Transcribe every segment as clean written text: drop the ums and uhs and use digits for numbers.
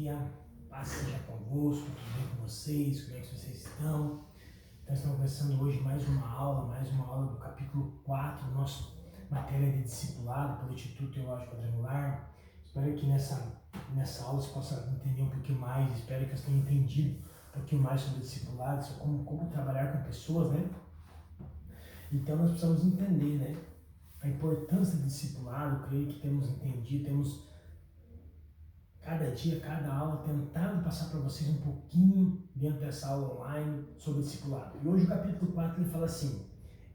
dia, paz seja convosco, tudo bem com vocês, como é que vocês estão? Nós estamos começando hoje mais uma aula do capítulo 4, nossa matéria de discipulado pelo Instituto Teológico Quadrangular. Espero que nessa aula você possa entender um pouquinho mais, espero que você tenha entendido um pouquinho mais sobre discipulado, sobre como trabalhar com pessoas, né? Então nós precisamos entender, né, a importância do discipulado. Eu creio que temos entendido, temos cada dia, cada aula, tentado passar para vocês um pouquinho dentro dessa aula online sobre discipulado. E hoje o capítulo 4 ele fala assim: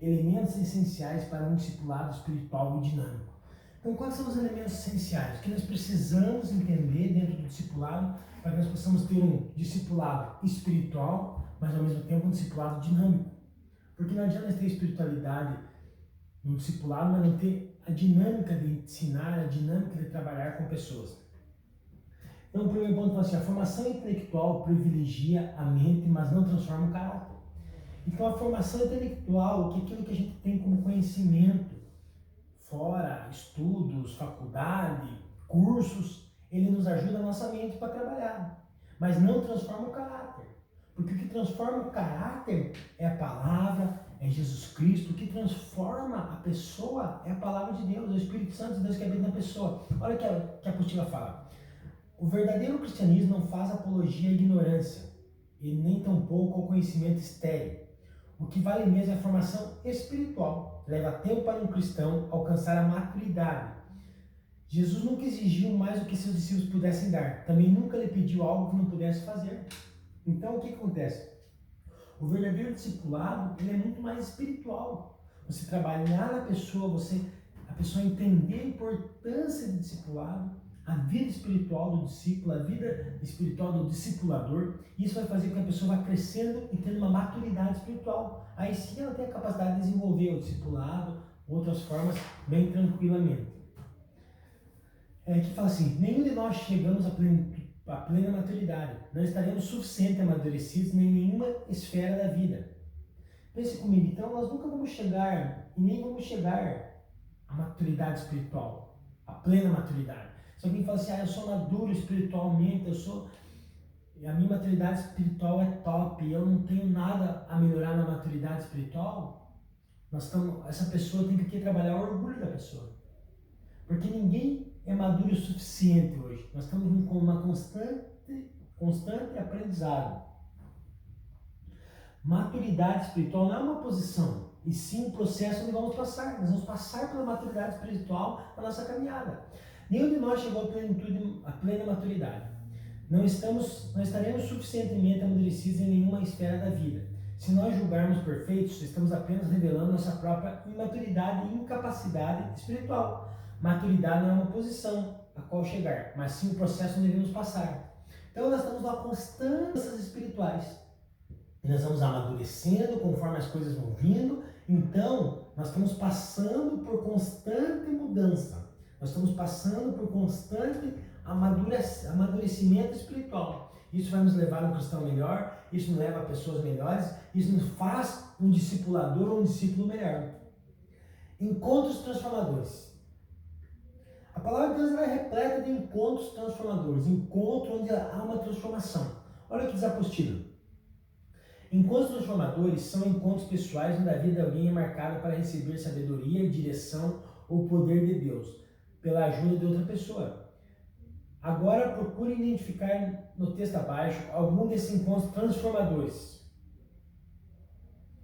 elementos essenciais para um discipulado espiritual e dinâmico. Então, quais são os elementos essenciais? O que nós precisamos entender dentro do discipulado para que nós possamos ter um discipulado espiritual, mas ao mesmo tempo um discipulado dinâmico? Porque não adianta ter espiritualidade no discipulado, mas não ter a dinâmica de ensinar, a dinâmica de trabalhar com pessoas. Então, o primeiro ponto é assim: a formação intelectual privilegia a mente, mas não transforma o caráter. Então, a formação intelectual, que é aquilo que a gente tem como conhecimento, fora estudos, faculdade, cursos, ele nos ajuda a nossa mente para trabalhar, mas não transforma o caráter. Porque o que transforma o caráter é a palavra, é Jesus Cristo. O que transforma a pessoa é a palavra de Deus, é o Espírito Santo de Deus que habita na pessoa. Olha o que a apostila fala. O verdadeiro cristianismo não faz apologia à ignorância e nem tampouco ao conhecimento estéril. O que vale mesmo é a formação espiritual. Leva tempo para um cristão alcançar a maturidade. Jesus nunca exigiu mais do que seus discípulos pudessem dar. Também nunca lhe pediu algo que não pudesse fazer. Então o que acontece? O verdadeiro discipulado ele é muito mais espiritual. Você trabalhar na pessoa, a pessoa entender a importância do discipulado, a vida espiritual do discípulo, a vida espiritual do discipulador. Isso vai fazer com que a pessoa vá crescendo e tendo uma maturidade espiritual. Aí sim ela tem a capacidade de desenvolver o discipulado, outras formas, bem tranquilamente. Que fala assim: nenhum de nós chegamos à plena maturidade. Não estaremos suficientemente amadurecidos em nenhuma esfera da vida. Pense comigo, então nós nunca vamos chegar, e nem vamos chegar à maturidade espiritual, à plena maturidade. Se alguém fala assim: eu sou maduro espiritualmente, a minha maturidade espiritual é top, eu não tenho nada a melhorar na maturidade espiritual, essa pessoa tem que trabalhar o orgulho da pessoa. Porque ninguém é maduro o suficiente hoje. Nós estamos com uma constante aprendizado. Maturidade espiritual não é uma posição, e sim um processo onde vamos passar. Nós vamos passar pela maturidade espiritual na nossa caminhada. Nenhum de nós chegou à plena maturidade. Não estaremos suficientemente amadurecidos em nenhuma esfera da vida. Se nós julgarmos perfeitos, estamos apenas revelando nossa própria imaturidade e incapacidade espiritual. Maturidade não é uma posição a qual chegar, mas sim um processo onde devemos passar. Então nós estamos lá constâncias espirituais. E nós vamos amadurecendo conforme as coisas vão vindo. Então nós estamos passando por constante mudança. Nós estamos passando por constante amadurecimento espiritual. Isso vai nos levar a um cristão melhor, isso nos leva a pessoas melhores, isso nos faz um discipulador ou um discípulo melhor. Encontros transformadores. A palavra de Deus é repleta de encontros transformadores, encontros onde há uma transformação. Olha o que diz a apostila. Encontros transformadores são encontros pessoais onde a vida de alguém é marcada para receber sabedoria, direção ou poder de Deus, pela ajuda de outra pessoa. Agora procure identificar no texto abaixo algum desses encontros transformadores.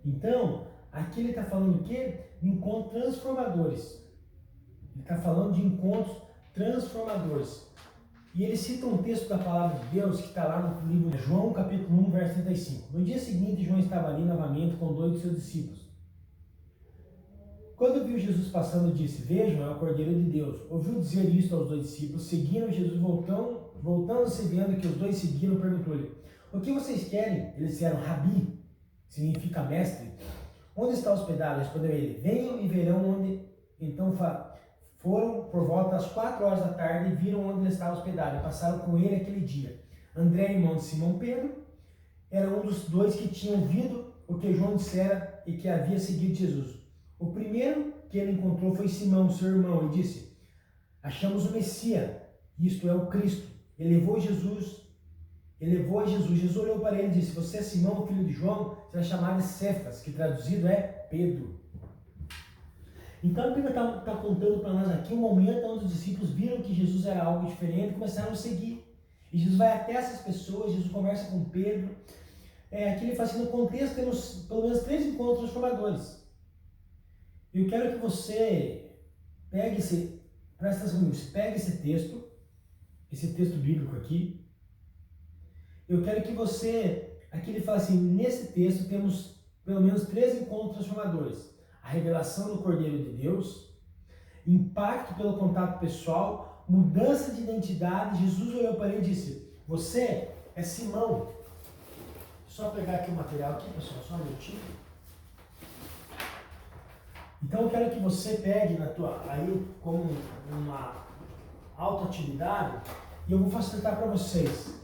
Então, aqui ele está falando o quê? De encontros transformadores. Ele está falando de encontros transformadores. E ele cita um texto da palavra de Deus que está lá no livro de João, capítulo 1, verso 35. No dia seguinte, João estava ali novamente com 2 de seus discípulos. Quando viu Jesus passando, disse: vejam, é o Cordeiro de Deus. Ouviu dizer isto aos 2 discípulos, seguiram Jesus, voltando-se vendo que os 2 seguiram, perguntou-lhe: o que vocês querem? Eles disseram: Rabi, significa mestre. Onde está hospedado? Respondeu ele: venham e verão onde. Então foram por volta das 4 horas da tarde e viram onde ele estava hospedado e passaram com ele aquele dia. André, irmão de Simão Pedro, era um dos 2 que tinham ouvido o que João dissera e que havia seguido Jesus. O primeiro que ele encontrou foi Simão, seu irmão, e disse: achamos o Messias, isto é o Cristo. Ele levou a Jesus. Jesus olhou para ele e disse: você é Simão, filho de João, será chamado de Cefas, que traduzido é Pedro. Então a Bíblia está contando para nós aqui um momento onde os discípulos viram que Jesus era algo diferente e começaram a seguir. E Jesus vai até essas pessoas, Jesus conversa com Pedro. Aqui ele faz assim, no contexto temos pelo menos 3 encontros transformadores. Eu quero que você pegue esse texto bíblico aqui. Eu quero que você, aqui ele fala assim, nesse texto temos pelo menos 3 encontros transformadores. A revelação do Cordeiro de Deus, impacto pelo contato pessoal, mudança de identidade. Jesus olhou para ele e disse: você é Simão. Só pegar aqui o material aqui, pessoal, só um minutinho. Então eu quero que você pegue aí como uma autoatividade e eu vou facilitar para vocês.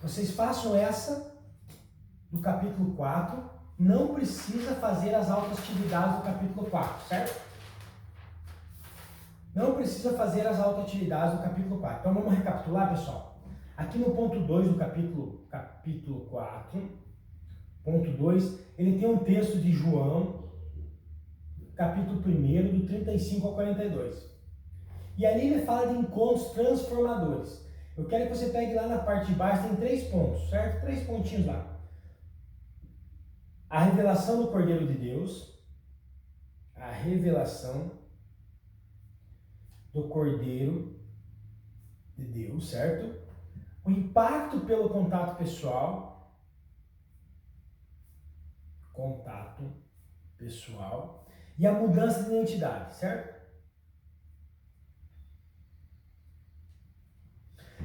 Vocês façam essa do capítulo 4, não precisa fazer as autoatividades do capítulo 4, certo? Não precisa fazer as autoatividades do capítulo 4. Então vamos recapitular, pessoal. Aqui no ponto 2 do capítulo 4, ponto 2, ele tem um texto de João, capítulo 1, do 35 ao 42. E ali ele fala de encontros transformadores. Eu quero que você pegue lá na parte de baixo, tem 3 pontos, certo? 3 pontinhos lá. A revelação do Cordeiro de Deus, a revelação do Cordeiro de Deus, certo? O impacto pelo contato pessoal, e a mudança de identidade, certo?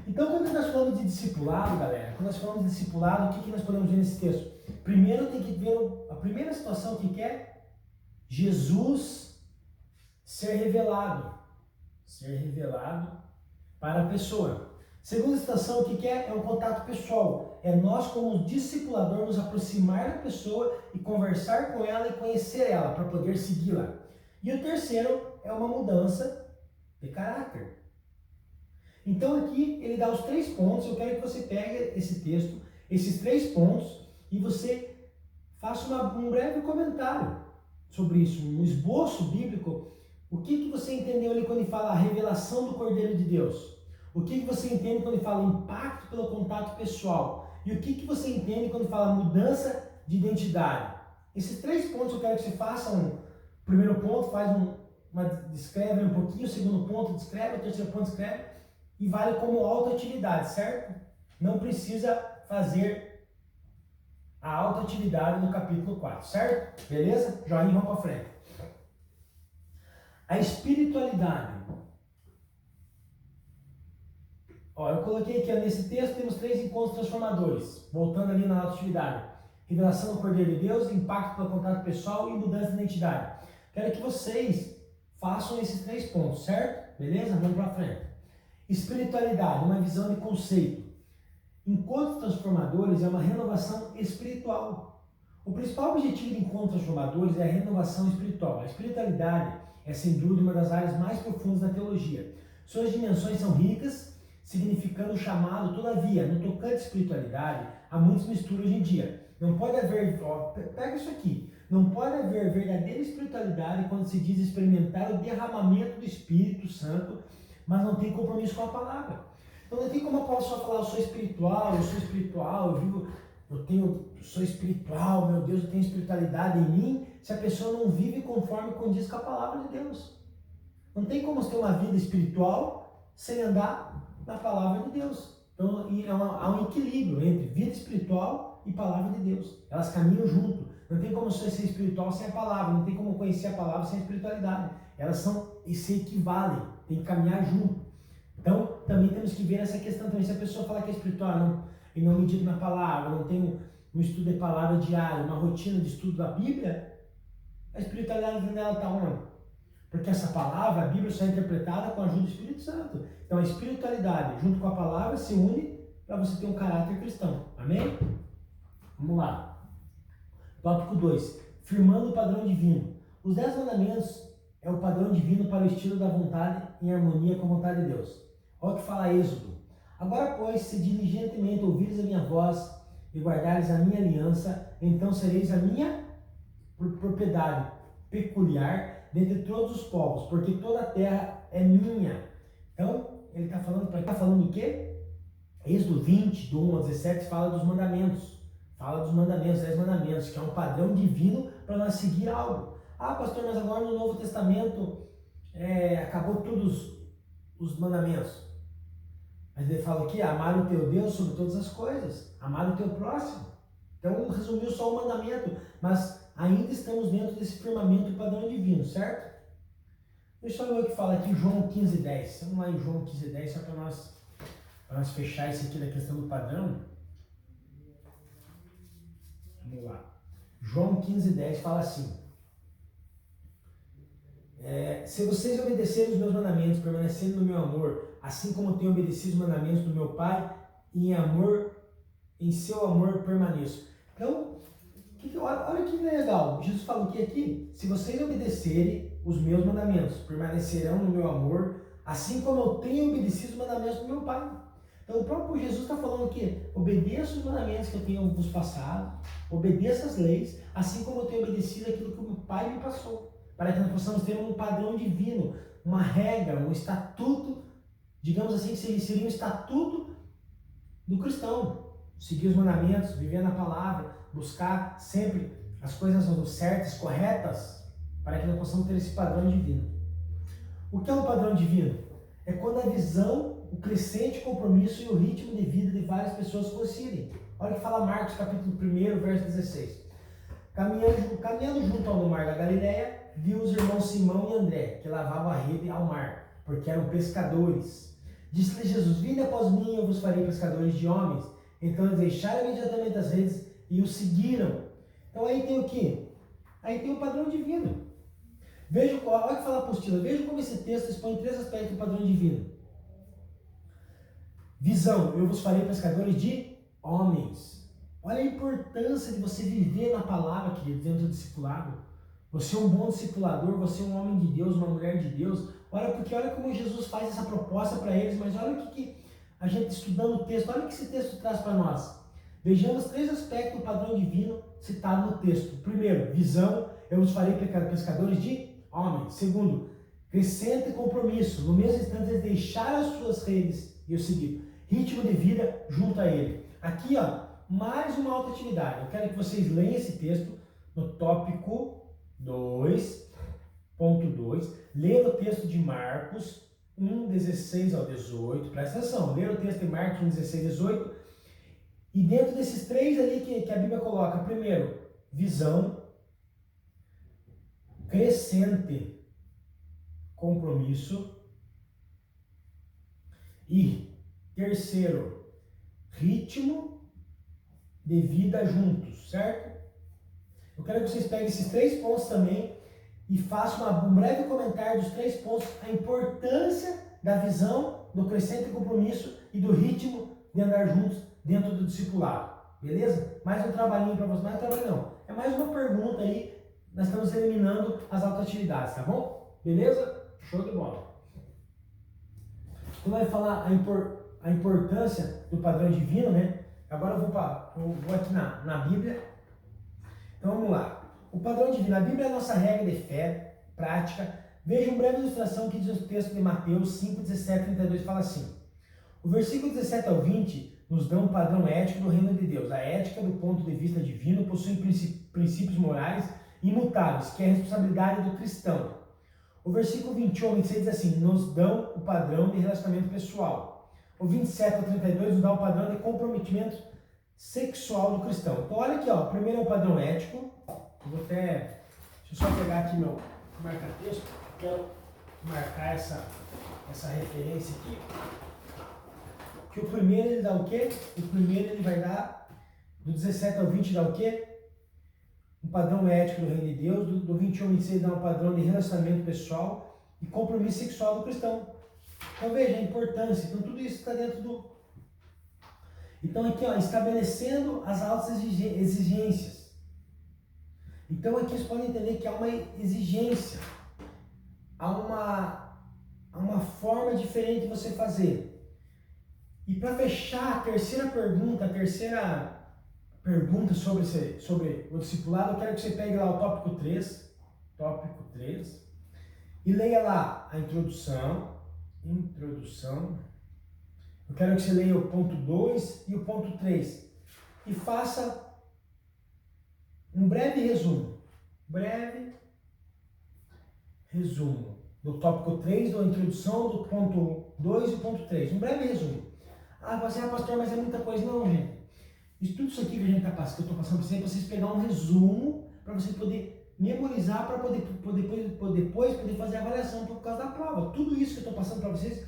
Então, quando nós falamos de discipulado, galera, o que nós podemos ver nesse texto? Primeiro tem que ver a primeira situação que é Jesus ser revelado para a pessoa. Segunda situação, o que é? É um contato pessoal. É nós, como discipulador, nos aproximar da pessoa e conversar com ela e conhecer ela para poder segui-la. E o terceiro é uma mudança de caráter. Então aqui ele dá os 3 pontos. Eu quero que você pegue esse texto, esses 3 pontos, e você faça um breve comentário sobre isso, um esboço bíblico. O que você entendeu ali quando ele fala a revelação do Cordeiro de Deus? O que você entende quando ele fala impacto pelo contato pessoal? E o que você entende quando fala mudança de identidade? Esses 3 pontos eu quero que você faça o primeiro ponto, descreve um pouquinho, o segundo ponto descreve, o terceiro ponto descreve, e vale como autoatividade, certo? Não precisa fazer a autoatividade no capítulo 4, certo? Beleza? Joinha, vamos para frente. A espiritualidade. Eu coloquei aqui, nesse texto temos 3 encontros transformadores. Voltando ali na autoatividade. Revelação do Cordeiro de Deus, impacto pelo contato pessoal e mudança de identidade. Quero que vocês façam esses 3 pontos, certo? Beleza? Vamos para frente. Espiritualidade, uma visão de conceito. Encontros transformadores é uma renovação espiritual. O principal objetivo de encontros transformadores é a renovação espiritual. A espiritualidade é, sem dúvida, uma das áreas mais profundas da teologia. Suas dimensões são ricas, significando o chamado. Todavia, no tocante à espiritualidade, há muitas misturas hoje em dia. Não pode haver, pega isso aqui, não pode haver verdadeira espiritualidade quando se diz experimentar o derramamento do Espírito Santo, mas não tem compromisso com a palavra. Então não tem como eu posso só falar, eu sou espiritual, sou espiritual, meu Deus, eu tenho espiritualidade em mim, se a pessoa não vive conforme condiz com a palavra de Deus. Não tem como ter uma vida espiritual sem andar na palavra de Deus. Então há um equilíbrio entre vida espiritual e palavra de Deus. Elas caminham junto. Não tem como ser espiritual sem a palavra, não tem como conhecer a palavra sem a espiritualidade. Elas se equivalem, tem que caminhar junto. Então, também temos que ver essa questão também. Se a pessoa falar que é espiritual e não medita na palavra, não tem um estudo de palavra diário, uma rotina de estudo da Bíblia, a espiritualidade dela está onde? Porque essa palavra, a Bíblia, só é interpretada com a ajuda do Espírito Santo. Então, a espiritualidade, junto com a palavra, se une para você ter um caráter cristão. Amém? Vamos lá. Tópico 2. Firmando o padrão divino. Os 10 mandamentos é o padrão divino para o estilo da vontade em harmonia com a vontade de Deus. Olha o que fala Êxodo. Agora, pois, se diligentemente ouvires a minha voz e guardares a minha aliança, então sereis a minha propriedade peculiar dentre todos os povos, porque toda a terra é minha. Então, ele está falando o quê? Êxodo 20, do 1 ao 17, fala dos mandamentos. Fala dos mandamentos, 10 mandamentos, que é um padrão divino para nós seguir algo. Ah, pastor, mas agora no Novo Testamento acabou todos os mandamentos. Mas ele fala aqui, amar o teu Deus sobre todas as coisas, amar o teu próximo. Então, resumiu só o mandamento, mas ainda estamos dentro desse firmamento padrão divino, certo? Deixa eu ver o que fala aqui, João 15:10. Vamos lá em João 15:10, só para nós fechar isso aqui da questão do padrão. Vamos lá. João 15:10 fala assim: se vocês obedecerem os meus mandamentos, permanecerem no meu amor, assim como eu tenho obedecido os mandamentos do meu Pai, em seu amor permaneço. Então, olha que legal. Jesus fala o que aqui? Se vocês obedecerem os meus mandamentos, permanecerão no meu amor, assim como eu tenho obedecido os mandamentos do meu Pai. Então, o próprio Jesus está falando que obedeça os mandamentos que eu tenho vos passado, obedeça as leis, assim como eu tenho obedecido aquilo que o meu Pai me passou, para que nós possamos ter um padrão divino, uma regra, um estatuto, digamos assim, que seria um estatuto do cristão. Seguir os mandamentos, viver na palavra, buscar sempre as coisas certas, corretas, para que nós possamos ter esse padrão divino. O que é um padrão divino? É quando a visão, o crescente compromisso e o ritmo de vida de várias pessoas coincidem. Olha o que fala Marcos, capítulo 1, verso 16. Caminhando junto ao mar da Galileia, viu os irmãos Simão e André, que lavavam a rede ao mar, porque eram pescadores. Disse-lhe Jesus: vinde após mim, eu vos farei pescadores de homens. Então eles deixaram imediatamente as redes e o seguiram. Então aí tem o quê? Aí tem o padrão divino. Veja, olha o que fala a apostila. Veja como esse texto expõe 3 aspectos do padrão divino. Visão: eu vos farei pescadores de homens. Olha a importância de você viver na palavra, querido, dentro do discipulado. Você é um bom discipulador, você é um homem de Deus, uma mulher de Deus. Olha como Jesus faz essa proposta para eles, mas olha o que a gente estudando o texto, olha o que esse texto traz para nós. Vejamos 3 aspectos do padrão divino citado no texto. Primeiro, visão: eu vos farei pescadores de homens. Segundo, crescente compromisso. No mesmo instante, eles deixaram as suas redes e o seguiram. Ritmo de vida junto a ele. Aqui, ó, mais uma alta atividade. Eu quero que vocês leiam esse texto no tópico 2.2. Leia o texto de Marcos 1:16 ao 18. Presta atenção. Leia o texto de Marcos 1:16 ao 18. E dentro desses 3 ali que a Bíblia coloca, primeiro, visão, crescente compromisso e terceiro, ritmo de vida juntos, certo? Eu quero que vocês peguem esses 3 pontos também e façam um breve comentário dos 3 pontos, a importância da visão, do crescente compromisso e do ritmo de andar juntos dentro do discipulado, beleza? Mais um trabalhinho para vocês, mais um trabalho não, é mais uma pergunta aí, nós estamos eliminando as autoatividades, tá bom? Beleza? Show de bola. Então vai falar a importância do padrão divino, né? Agora eu vou aqui na Bíblia. Então vamos lá. O padrão divino, a Bíblia é a nossa regra de fé, prática. Veja uma breve ilustração que diz o texto de Mateus 5:17-32, fala assim. O versículo 17 ao 20 nos dá um padrão ético do reino de Deus. A ética, do ponto de vista divino, possui princípios morais imutáveis, que é a responsabilidade do cristão. O versículo 21 ao 26 diz assim, nos dão o padrão de relacionamento pessoal. O 27 ao 32 nos dá o padrão de comprometimento sexual do cristão. Então olha aqui, ó, primeiro é o padrão ético. Deixa eu só pegar aqui meu marca-texto, quero marcar essa referência aqui. Que o primeiro ele dá o quê? O primeiro ele vai dar, do 17 ao 20 dá o quê? Um padrão ético do reino de Deus, do 21 ao 26 dá um padrão de relacionamento pessoal e compromisso sexual do cristão. Então veja a importância, então tudo isso está dentro do... Então aqui, ó, estabelecendo as altas exigências. Então aqui vocês podem entender que há uma exigência, há há uma forma diferente de você fazer. E para fechar a terceira pergunta sobre o discipulado, eu quero que você pegue lá o tópico 3, e leia lá a introdução. Eu quero que você leia o ponto 2 e o ponto 3 e faça um breve resumo do tópico 3, da introdução, do ponto 2 e o ponto 3. Um breve resumo. Pastor, mas é muita coisa. Não, gente. Tudo isso aqui que eu estou passando para vocês pegar um resumo para você poder memorizar, para depois poder fazer a avaliação por causa da prova. Tudo isso que eu estou passando para vocês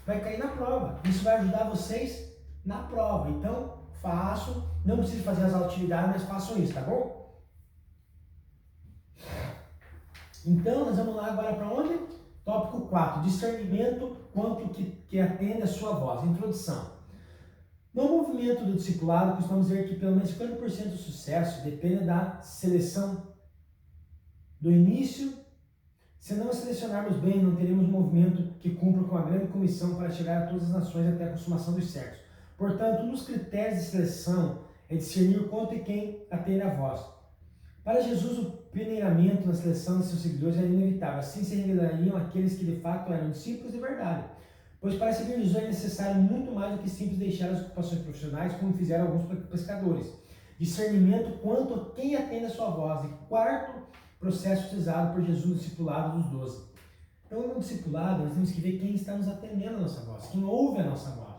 vai cair na prova. Isso vai ajudar vocês na prova. Então, não precisa fazer as atividades, mas façam isso, tá bom? Então, nós vamos lá agora para onde? Tópico 4, discernimento quanto que atende a sua voz. Introdução. No movimento do discipulado, costumamos dizer que pelo menos 50% do sucesso depende da seleção do início. Se não selecionarmos bem, não teremos um movimento que cumpra com a grande comissão para chegar a todas as nações até a consumação dos séculos. Portanto, um dos critérios de seleção é discernir quanto e quem atende a voz. Para Jesus, o peneiramento na seleção de seus seguidores era inevitável. Assim se revelariam aqueles que de fato eram discípulos de verdade. Pois para seguir Jesus é necessário muito mais do que simples deixar as ocupações profissionais, como fizeram alguns pescadores. Discernimento quanto a quem atende a sua voz. E quarto processo utilizado por Jesus no discipulado dos 12. Então, no discipulado, nós temos que ver quem está nos atendendo a nossa voz, quem ouve a nossa voz.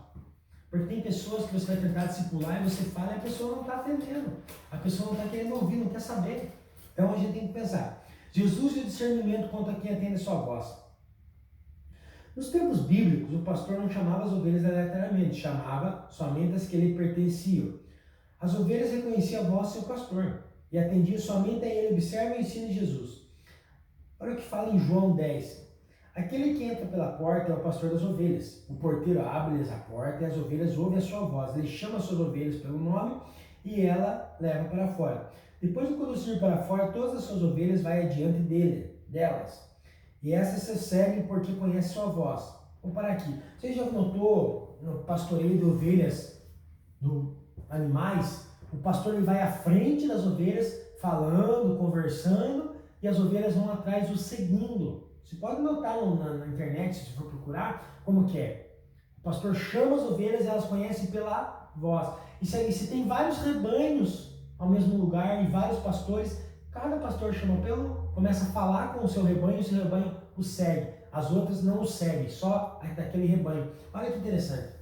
Porque tem pessoas que você vai tentar discipular e você fala e a pessoa não está atendendo. A pessoa não está querendo ouvir, não quer saber. Então a gente tem que pensar. Jesus e o discernimento quanto a quem atende a sua voz. Nos tempos bíblicos, o pastor não chamava as ovelhas aleatoriamente, chamava somente as que lhe pertenciam. As ovelhas reconheciam a voz do seu pastor e atendiam somente a ele. Observe o ensino de Jesus. Olha o que fala em João 10. Aquele que entra pela porta é o pastor das ovelhas. O porteiro abre-lhes a porta e as ovelhas ouvem a sua voz. Ele chama as suas ovelhas pelo nome e ela leva para fora. Depois de conduzir para fora, todas as suas ovelhas vai adiante delas. E essas se seguem porque conhecem sua voz. Vou parar aqui. Você já notou no pastoreio de ovelhas, animais, o pastor ele vai à frente das ovelhas, falando, conversando, e as ovelhas vão atrás o seguindo. Você pode notar na internet, se for procurar, como que é. O pastor chama as ovelhas e elas conhecem pela voz. E se tem vários rebanhos ao mesmo lugar e vários pastores, cada pastor começa a falar com o seu rebanho e o seu rebanho o segue. As outras não o seguem, só daquele rebanho. Olha que interessante.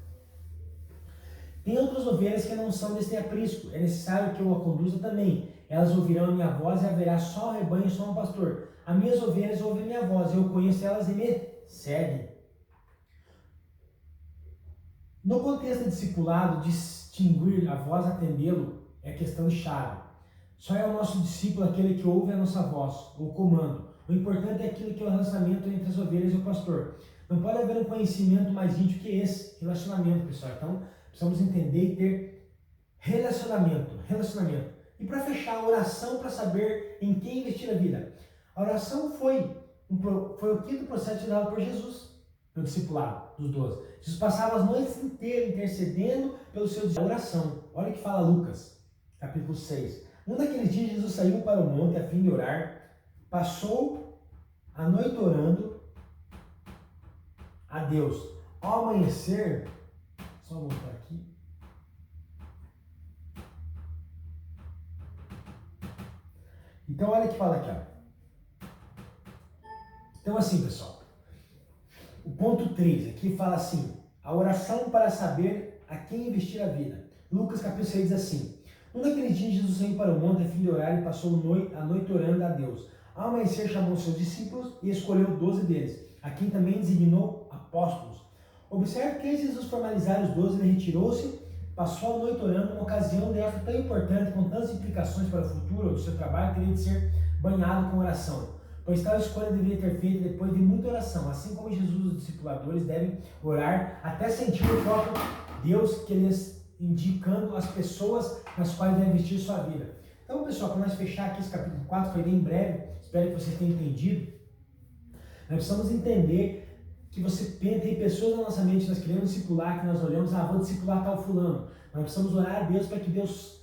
Tem outras ovelhas que não são deste aprisco. É necessário que eu a conduza também. Elas ouvirão a minha voz e haverá só um rebanho e só um pastor. As minhas ovelhas ouvem a minha voz, eu conheço elas e me seguem. No contexto de discipulado, distinguir a voz, atendê-lo, é questão de chave. Só é o nosso discípulo aquele que ouve a nossa voz, o comando. O importante é aquilo que é o relacionamento entre as ovelhas e o pastor. Não pode haver um conhecimento mais íntimo que esse relacionamento, pessoal. Então, precisamos entender e ter relacionamento. E para fechar, a oração para saber em quem investir a vida. A oração foi o quinto processo dado por Jesus no discipulado dos 12. Jesus passava as noites inteiras intercedendo pelo seu oração. Olha o que fala Lucas, capítulo 6. Um daqueles dias, Jesus saiu para o monte a fim de orar, passou a noite orando a Deus. Ao amanhecer, só voltar aqui. Então, olha o que fala aqui, ó. Então, assim, pessoal, o ponto 3 aqui fala assim, a oração para saber a quem investir a vida. Lucas capítulo 6 diz assim, um daqueles dias Jesus saiu para o monte a fim de orar e passou a noite orando a Deus. Ao amanhecer chamou seus discípulos e escolheu 12 deles, a quem também designou apóstolos. Observe que antes de Jesus formalizar os 12, ele retirou-se, passou a noite orando, uma ocasião dessa tão importante, com tantas implicações para o futuro do seu trabalho, teria de ser banhado com oração. Pois tal escolha deveria ter feito depois de muita oração, assim como Jesus, os discipuladores devem orar até sentir o próprio Deus que lhes indicando as pessoas nas quais devem investir sua vida. Então, pessoal, para nós fechar aqui esse capítulo 4, foi bem breve, espero que vocês tenham entendido. Nós precisamos entender que você tem pessoas na nossa mente, nós queremos discipular, que nós olhamos, vou discipular tal fulano. Nós precisamos orar a Deus para que Deus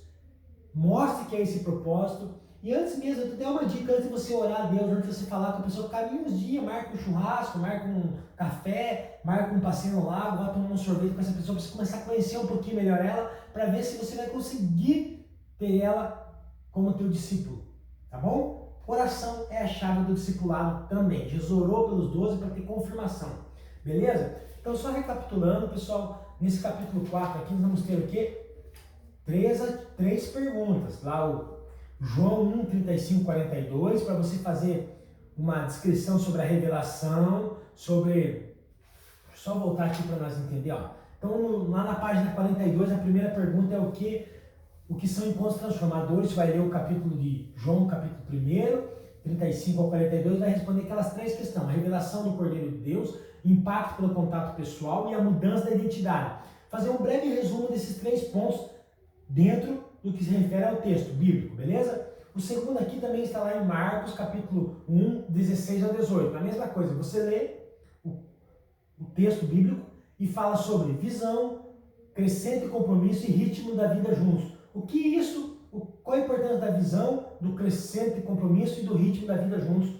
mostre que é esse propósito. E antes mesmo, eu te dei uma dica, antes de você orar a Deus, antes de você falar com a pessoa, caminha uns dias, marca um churrasco, marca um café, marca um passeio no lago, vai tomar um sorvete com essa pessoa, para você começar a conhecer um pouquinho melhor ela, para ver se você vai conseguir ter ela como teu discípulo, tá bom? Oração é a chave do discipulado também. Jesus orou pelos 12 para ter confirmação, beleza? Então, só recapitulando, pessoal, nesse capítulo 4 aqui, nós vamos ter o quê? Três perguntas. Lá o João 1, 35, 42, para você fazer uma descrição sobre a revelação, sobre... Só voltar aqui para nós entender, ó. Então, lá na página 42, a primeira pergunta é o que são encontros transformadores. Você vai ler o capítulo de João, capítulo 1, 35 ao 42, vai responder aquelas três questões: a revelação do Cordeiro de Deus, impacto pelo contato pessoal e a mudança da identidade. Fazer um breve resumo desses 3 pontos dentro do que se refere ao texto bíblico, beleza? O segundo aqui também está lá em Marcos, capítulo 1, 16 ao 18. A mesma coisa, você lê o texto bíblico e fala sobre visão, crescente compromisso e ritmo da vida juntos. Qual a importância da visão, do crescente compromisso e do ritmo da vida juntos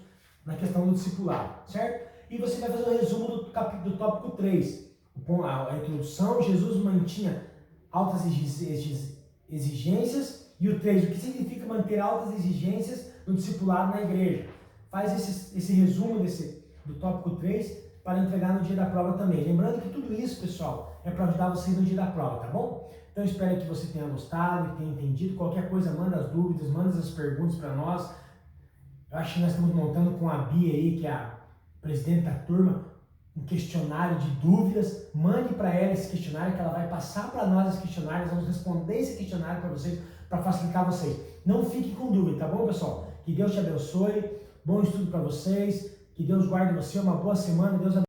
na questão do discipulado, certo? E você vai fazer o resumo do tópico 3. A introdução, Jesus mantinha altas exigências, e o 3, o que significa manter altas exigências no discipulado na igreja. Faz esse resumo do tópico 3 para entregar no dia da prova também. Lembrando que tudo isso, pessoal, é para ajudar vocês no dia da prova, tá bom? Então espero que você tenha gostado, que tenha entendido. Qualquer coisa, manda as dúvidas, manda as perguntas para nós. Eu acho que nós estamos montando com a Bia aí, que é a presidente da turma, um questionário de dúvidas. Mande para ela esse questionário, que ela vai passar para nós esse questionário. Nós vamos responder esse questionário para vocês, para facilitar vocês. Não fique com dúvida, tá bom, pessoal? Que Deus te abençoe, bom estudo para vocês, que Deus guarde você, uma boa semana, Deus abençoe.